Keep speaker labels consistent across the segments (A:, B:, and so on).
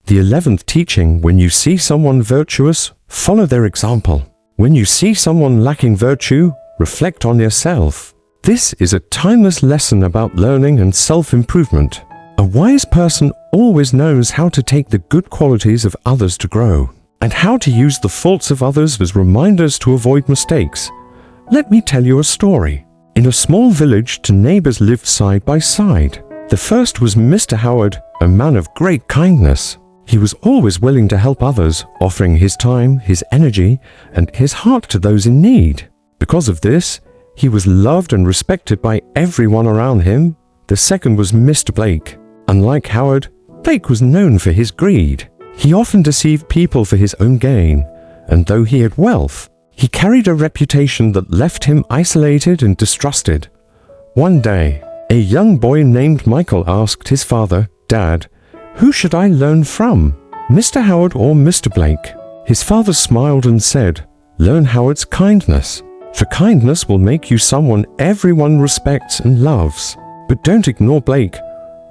A: The 11th teaching: when you see someone virtuous, follow their example. When you see someone lacking virtue, reflect on yourself. This is a timeless lesson about learning and self-improvement. A wise person always knows how to take the good qualities of others to grow, and how to use the faults of others as reminders to avoid mistakes. Let me tell you a story. In a small village, two neighbors lived side by side. The first was Mr. Howard, a man of great kindness. He was always willing to help others, offering his time, his energy, and his heart to those in need. Because of this, he was loved and respected by everyone around him. The second was Mr. Blake. Unlike Howard, Blake was known for his greed. He often deceived people for his own gain, and though he had wealth, he carried a reputation that left him isolated and distrusted. One day, a young boy named Michael asked his father, "Dad, who should I learn from, Mr. Howard or Mr. Blake?" His father smiled and said, "Learn Howard's kindness, for kindness will make you someone everyone respects and loves. But don't ignore Blake.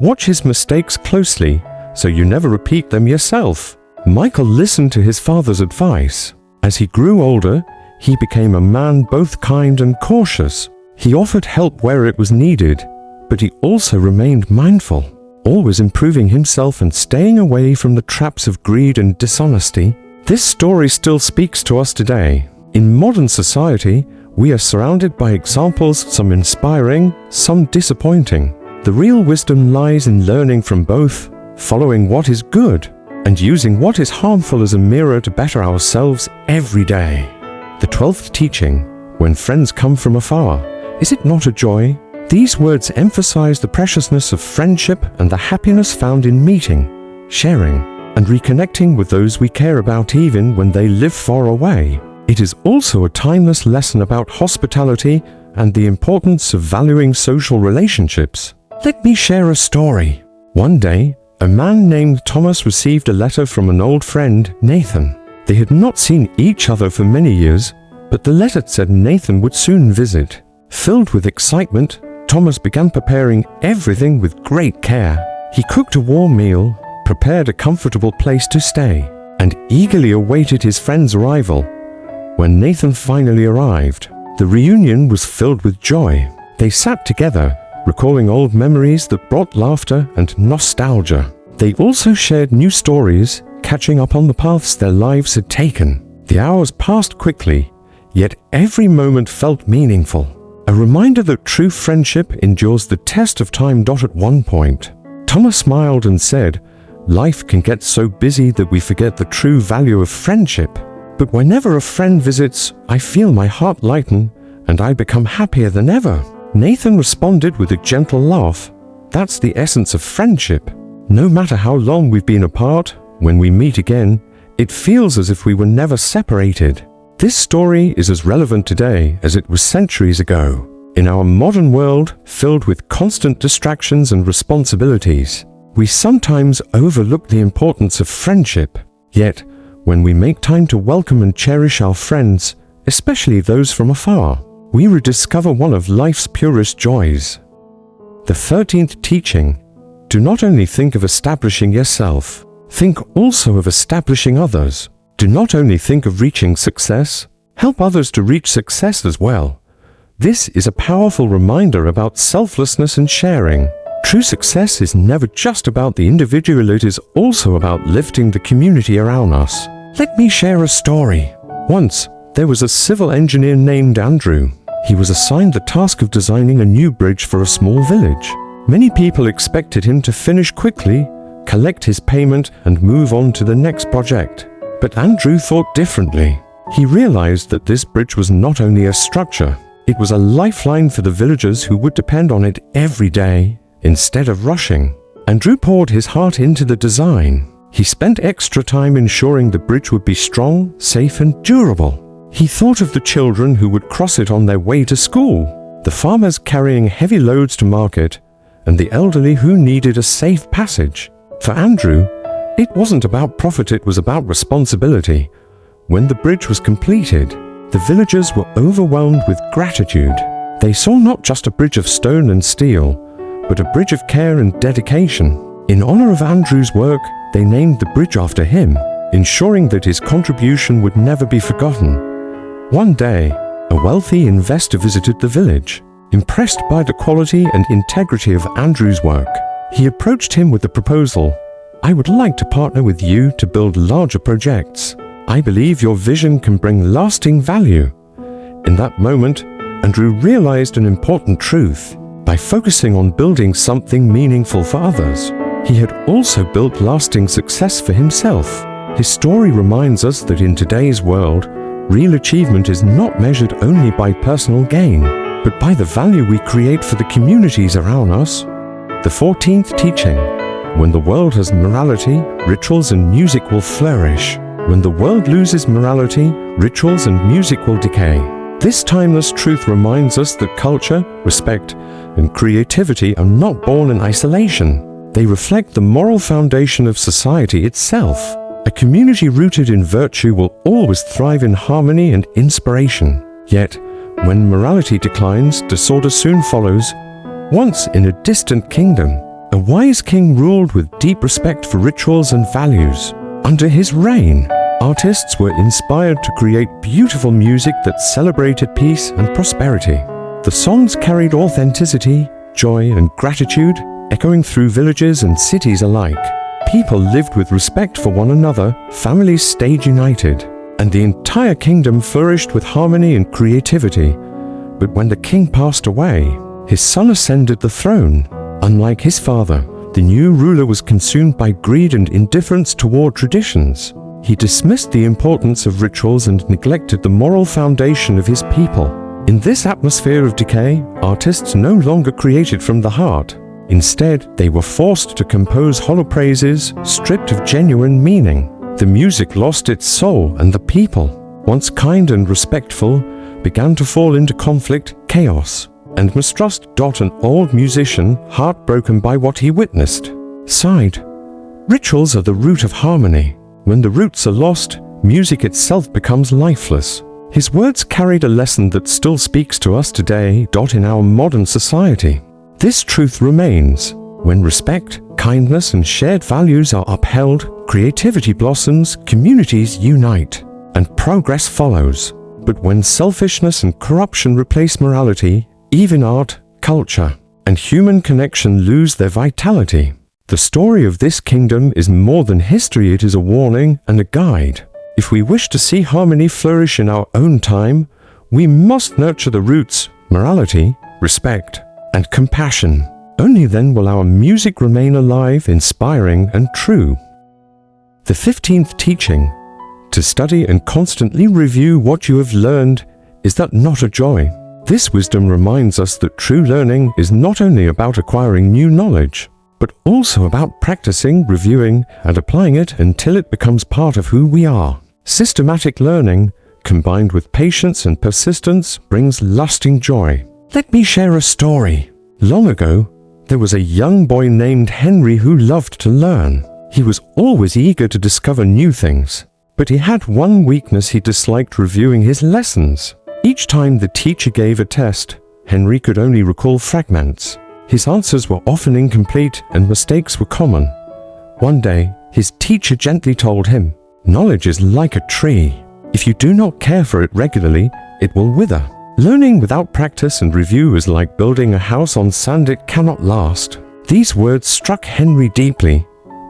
A: Watch his mistakes closely, so you never repeat them yourself." Michael listened to his father's advice. As he grew older, he became a man both kind and cautious. He offered help where it was needed, but he also remained mindful, always improving himself and staying away from the traps of greed and dishonesty. This story still speaks to us today. In modern society, we are surrounded by examples, some inspiring, some disappointing. The real wisdom lies in learning from both, following what is good, and using what is harmful as a mirror to better ourselves every day. The 12th teaching: when friends come from afar, is it not a joy? These words emphasize the preciousness of friendship and the happiness found in meeting, sharing, and reconnecting with those we care about even when they live far away. It is also a timeless lesson about hospitality and the importance of valuing social relationships. Let me share a story. One day, a man named Thomas received a letter from an old friend, Nathan. They had not seen each other for many years, but the letter said Nathan would soon visit. Filled with excitement, Thomas began preparing everything with great care. He cooked a warm meal, prepared a comfortable place to stay, and eagerly awaited his friend's arrival. When Nathan finally arrived, the reunion was filled with joy. They sat together, recalling old memories that brought laughter and nostalgia. They also shared new stories, catching up on the paths their lives had taken. The hours passed quickly, yet every moment felt meaningful. A reminder that true friendship endures the test of time. At one point, Thomas smiled and said, "Life can get so busy that we forget the true value of friendship. But whenever a friend visits, I feel my heart lighten and I become happier than ever." Nathan responded with a gentle laugh. That's the essence of friendship. No matter how long we've been apart, when we meet again, it feels as if we were never separated. This story is as relevant today as it was centuries ago. In our modern world, filled with constant distractions and responsibilities, we sometimes overlook the importance of friendship. Yet, when we make time to welcome and cherish our friends, especially those from afar, we rediscover one of life's purest joys. The 13th teaching: do not only think of establishing yourself, think also of establishing others. Do not only think of reaching success, help others to reach success as well. This is a powerful reminder about selflessness and sharing. True success is never just about the individual, it is also about lifting the community around us. Let me share a story. Once, there was a civil engineer named Andrew. He was assigned the task of designing a new bridge for a small village. Many people expected him to finish quickly, collect his payment, and move on to the next project. But Andrew thought differently. He realized that this bridge was not only a structure, it was a lifeline for the villagers who would depend on it every day. Instead of rushing, Andrew poured his heart into the design. He spent extra time ensuring the bridge would be strong, safe, and durable. He thought of the children who would cross it on their way to school, the farmers carrying heavy loads to market, and the elderly who needed a safe passage. For Andrew, it wasn't about profit, it was about responsibility. When the bridge was completed, the villagers were overwhelmed with gratitude. They saw not just a bridge of stone and steel, but a bridge of care and dedication. In honor of Andrew's work, They named the bridge after him, ensuring that his contribution would never be forgotten. One day, a wealthy investor visited the village. Impressed by the quality and integrity of Andrew's work, he approached him with the proposal, "I would like to partner with you to build larger projects. I believe your vision can bring lasting value." In that moment, Andrew realized an important truth. By focusing on building something meaningful for others, he had also built lasting success for himself. His story reminds us that in today's world, real achievement is not measured only by personal gain, but by the value we create for the communities around us. The 14th teaching: when the world has morality, rituals and music will flourish. When the world loses morality, rituals and music will decay. This timeless truth reminds us that culture, respect, and creativity are not born in isolation. They reflect the moral foundation of society itself. A community rooted in virtue will always thrive in harmony and inspiration. Yet, when morality declines, disorder soon follows. Once in a distant kingdom, a wise king ruled with deep respect for rituals and values. Under his reign, artists were inspired to create beautiful music that celebrated peace and prosperity. The songs carried authenticity, joy, and gratitude, echoing through villages and cities alike. People lived with respect for one another, families stayed united, and the entire kingdom flourished with harmony and creativity. But when the king passed away, his son ascended the throne. Unlike his father, the new ruler was consumed by greed and indifference toward traditions. He dismissed the importance of rituals and neglected the moral foundation of his people. In this atmosphere of decay, artists no longer created from the heart. Instead, they were forced to compose hollow praises, stripped of genuine meaning. The music lost its soul, and the people, once kind and respectful, began to fall into conflict, chaos, and mistrust. An old musician, heartbroken by what he witnessed, sighed, "Rituals are the root of harmony. When the roots are lost, music itself becomes lifeless." His words carried a lesson that still speaks to us today. In our modern society, this truth remains. When respect, kindness, and shared values are upheld, creativity blossoms, communities unite, and progress follows. But when selfishness and corruption replace morality, even art, culture, and human connection lose their vitality. The story of this kingdom is more than history, it is a warning and a guide. If we wish to see harmony flourish in our own time, we must nurture the roots, morality, respect, and compassion. Only then will our music remain alive, inspiring, and true. The 15th teaching: to study and constantly review what you have learned, is that not a joy? This wisdom reminds us that true learning is not only about acquiring new knowledge, but also about practicing, reviewing, and applying it until it becomes part of who we are. Systematic learning, combined with patience and persistence, brings lasting joy. Let me share a story. Long ago, there was a young boy named Henry who loved to learn. He was always eager to discover new things, but he had one weakness: he disliked reviewing his lessons. Each time the teacher gave a test, Henry could only recall fragments. His answers were often incomplete and mistakes were common. One day, his teacher gently told him, "Knowledge is like a tree. If you do not care for it regularly, it will wither. Learning without practice and review is like building a house on sand, it cannot last." These words struck Henry deeply.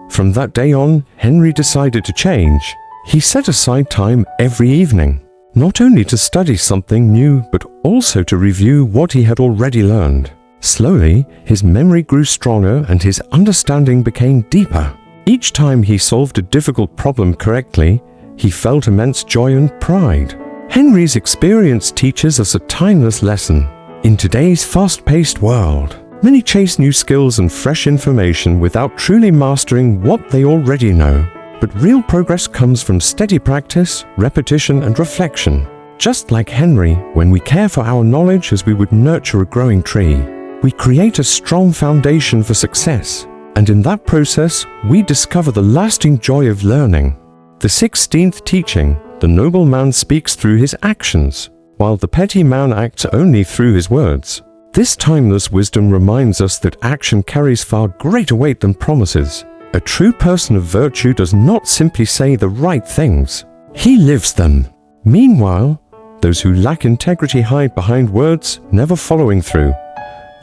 A: From that day on, Henry decided to change. He set aside time every evening, not only to study something new, but also to review what he had already learned. Slowly, his memory grew stronger and his understanding became deeper. Each time he solved a difficult problem correctly, he felt immense joy and pride. Henry's experience teaches us a timeless lesson. In today's fast-paced world, many chase new skills and fresh information without truly mastering what they already know. But real progress comes from steady practice, repetition, and reflection. Just like Henry, when we care for our knowledge as we would nurture a growing tree, we create a strong foundation for success. And in that process, we discover the lasting joy of learning. The 16th teaching: the noble man speaks through his actions, while the petty man acts only through his words. This timeless wisdom reminds us that action carries far greater weight than promises. A true person of virtue does not simply say the right things. He lives them. Meanwhile, those who lack integrity hide behind words, never following through.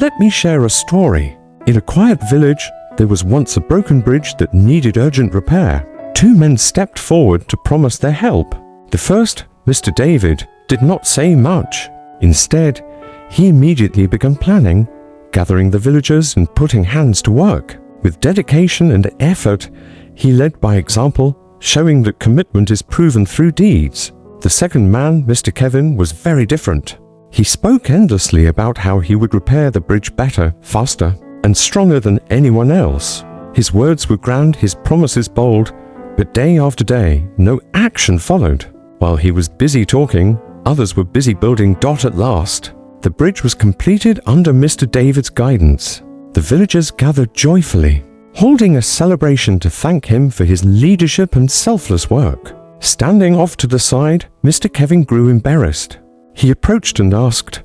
A: Let me share a story. In a quiet village, there was once a broken bridge that needed urgent repair. Two men stepped forward to promise their help. The first, Mr. David, did not say much. Instead, he immediately began planning, gathering the villagers and putting hands to work. With dedication and effort, he led by example, showing that commitment is proven through deeds. The second man, Mr. Kevin, was very different. He spoke endlessly about how he would repair the bridge better, faster, and stronger than anyone else. His words were grand, his promises bold, but day after day, no action followed. While he was busy talking, others were busy building. At last, the bridge was completed under Mr. David's guidance. The villagers gathered joyfully, holding a celebration to thank him for his leadership and selfless work. Standing off to the side, Mr. Kevin grew embarrassed. He approached and asked,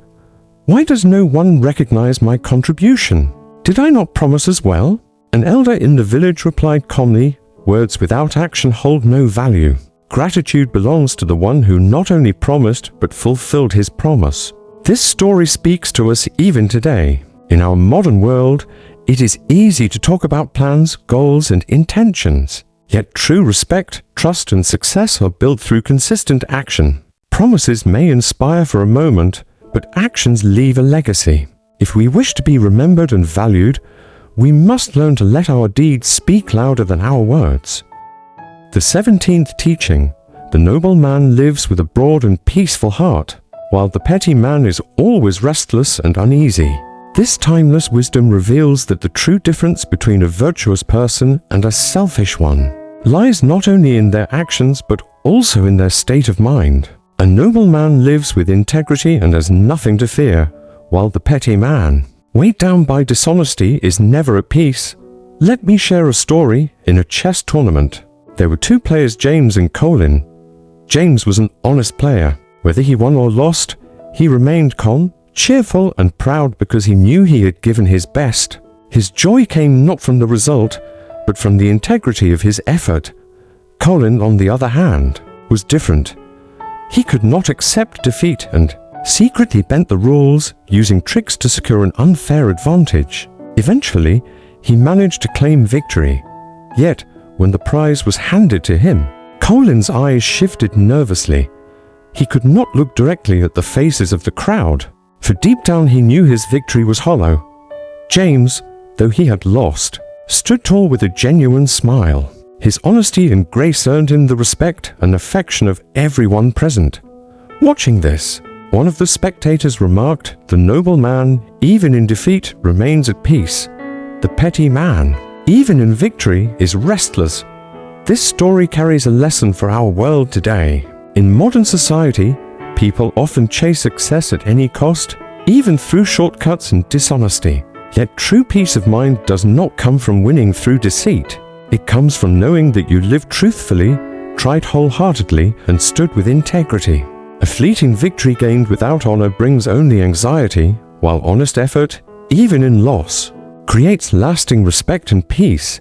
A: "Why does no one recognize my contribution? Did I not promise as well?" An elder in the village replied calmly, "Words without action hold no value. Gratitude belongs to the one who not only promised but fulfilled his promise." This story speaks to us even today. In our modern world, it is easy to talk about plans, goals, and intentions. Yet true respect, trust, and success are built through consistent action. Promises may inspire for a moment, but actions leave a legacy. If we wish to be remembered and valued, we must learn to let our deeds speak louder than our words. The 17th teaching: the noble man lives with a broad and peaceful heart, while the petty man is always restless and uneasy. This timeless wisdom reveals that the true difference between a virtuous person and a selfish one lies not only in their actions but also in their state of mind. A noble man lives with integrity and has nothing to fear, while the petty man, weighed down by dishonesty, is never at peace. Let me share a story. In a chess tournament, there were two players, James and Colin. James was an honest player. Whether he won or lost, he remained calm, cheerful, and proud because he knew he had given his best. His joy came not from the result, but from the integrity of his effort. Colin, on the other hand, was different. He could not accept defeat and secretly bent the rules, using tricks to secure an unfair advantage. Eventually, he managed to claim victory. Yet, when the prize was handed to him, Colin's eyes shifted nervously. He could not look directly at the faces of the crowd, for deep down he knew his victory was hollow. James, though he had lost, stood tall with a genuine smile. His honesty and grace earned him the respect and affection of everyone present. Watching this, one of the spectators remarked, "The noble man, even in defeat, remains at peace. The petty man, even in victory, is restless." This story carries a lesson for our world today. In modern society, people often chase success at any cost, even through shortcuts and dishonesty. Yet true peace of mind does not come from winning through deceit. It comes from knowing that you lived truthfully, tried wholeheartedly, and stood with integrity. A fleeting victory gained without honor brings only anxiety, while honest effort, even in loss, creates lasting respect and peace.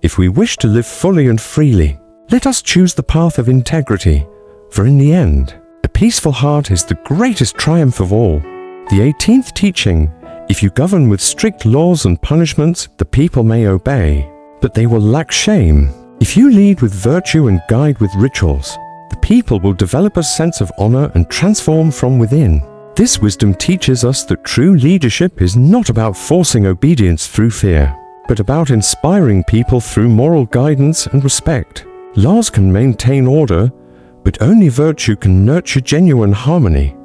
A: If we wish to live fully and freely, let us choose the path of integrity, for in the end, a peaceful heart is the greatest triumph of all. The 18th teaching: if you govern with strict laws and punishments, the people may obey, but they will lack shame. If you lead with virtue and guide with rituals, the people will develop a sense of honor and transform from within. This wisdom teaches us that true leadership is not about forcing obedience through fear, but about inspiring people through moral guidance and respect. Laws can maintain order, but only virtue can nurture genuine harmony.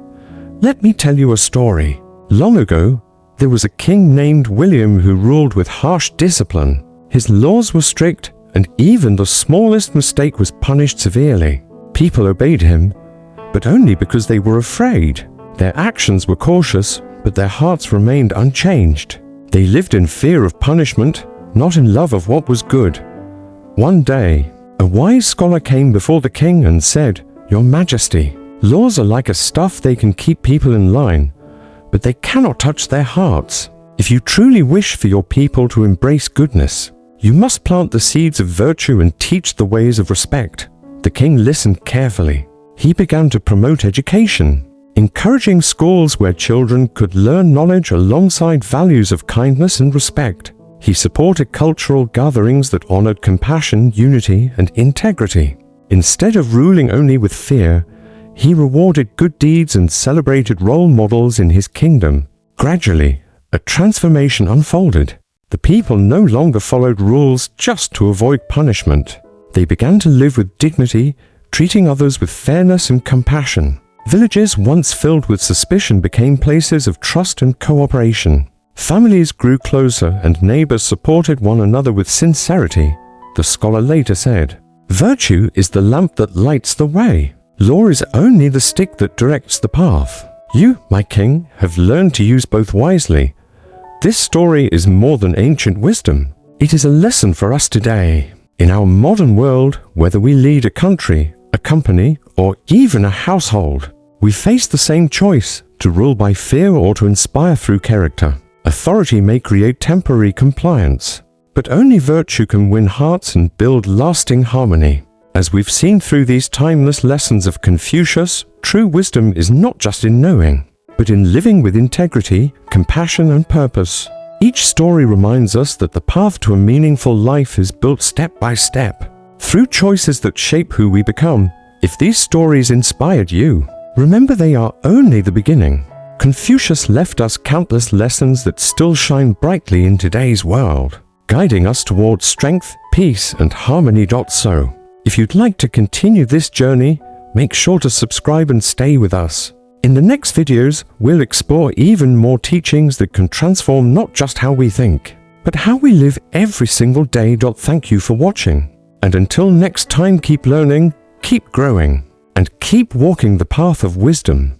A: Let me tell you a story. Long ago, there was a king named William who ruled with harsh discipline. His laws were strict, and even the smallest mistake was punished severely. People obeyed him, but only because they were afraid. Their actions were cautious, but their hearts remained unchanged. They lived in fear of punishment, not in love of what was good. One day, a wise scholar came before the king and said, "Your Majesty, laws are like a staff. They can keep people in line, but they cannot touch their hearts. If you truly wish for your people to embrace goodness, "You must plant the seeds of virtue and teach the ways of respect." The king listened carefully. He began to promote education, encouraging schools where children could learn knowledge alongside values of kindness and respect. He supported cultural gatherings that honored compassion, unity, and integrity. Instead of ruling only with fear, he rewarded good deeds and celebrated role models in his kingdom. Gradually, a transformation unfolded. The people no longer followed rules just to avoid punishment. They began to live with dignity, treating others with fairness and compassion. Villages once filled with suspicion became places of trust and cooperation. Families grew closer and neighbors supported one another with sincerity. The scholar later said, "Virtue is the lamp that lights the way. Law is only the stick that directs the path." You, my king, have learned to use both wisely. This story is more than ancient wisdom. It is a lesson for us today. In our modern world, whether we lead a country, a company, or even a household, we face the same choice: to rule by fear or to inspire through character. Authority may create temporary compliance, but only virtue can win hearts and build lasting harmony. As we've seen through these timeless lessons of Confucius, true wisdom is not just in knowing, but in living with integrity, compassion, and purpose. Each story reminds us that the path to a meaningful life is built step by step, through choices that shape who we become. If these stories inspired you, remember they are only the beginning. Confucius left us countless lessons that still shine brightly in today's world, guiding us towards strength, peace, and harmony. So, if you'd like to continue this journey, make sure to subscribe and stay with us. In the next videos, we'll explore even more teachings that can transform not just how we think, but how we live every single day. Thank you for watching. And until next time, keep learning, keep growing, and keep walking the path of wisdom.